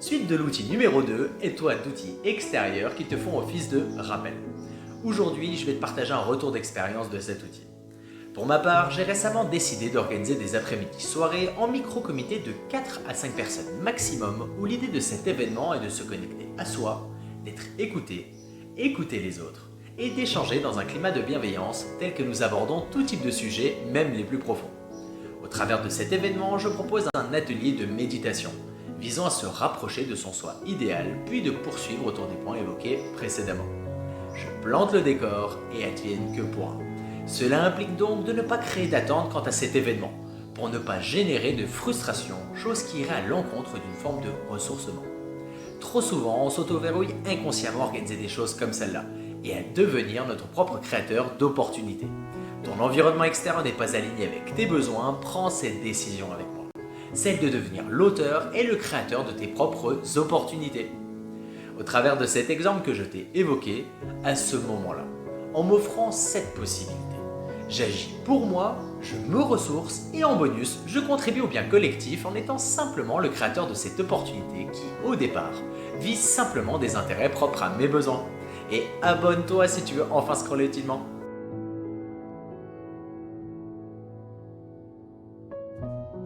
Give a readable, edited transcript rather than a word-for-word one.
Suite de l'outil numéro 2 et toi d'outils extérieurs qui te font office de rappel. Aujourd'hui, je vais te partager un retour d'expérience de cet outil. Pour ma part, j'ai récemment décidé d'organiser des après-midi soirées en micro-comité de 4 à 5 personnes maximum où l'idée de cet événement est de se connecter à soi, d'être écouté, écouter les autres et d'échanger dans un climat de bienveillance tel que nous abordons tout type de sujets, même les plus profonds. Au travers de cet événement, je propose un atelier de méditation visant à se rapprocher de son soi idéal puis de poursuivre autour des points évoqués précédemment. Je plante le décor et advienne que pourra. Cela implique donc de ne pas créer d'attente quant à cet événement, pour ne pas générer de frustration, chose qui irait à l'encontre d'une forme de ressourcement. Trop souvent, on s'auto-verrouille inconsciemment à organiser des choses comme celle-là, et à devenir notre propre créateur d'opportunités. Ton environnement extérieur n'est pas aligné avec tes besoins, prends cette décision avec moi. Celle de devenir l'auteur et le créateur de tes propres opportunités. Au travers de cet exemple que je t'ai évoqué, à ce moment-là, en m'offrant cette possibilité. J'agis pour moi, je me ressource et en bonus, je contribue au bien collectif en étant simplement le créateur de cette opportunité qui, au départ, vise simplement des intérêts propres à mes besoins. Et abonne-toi si tu veux enfin scroller utilement.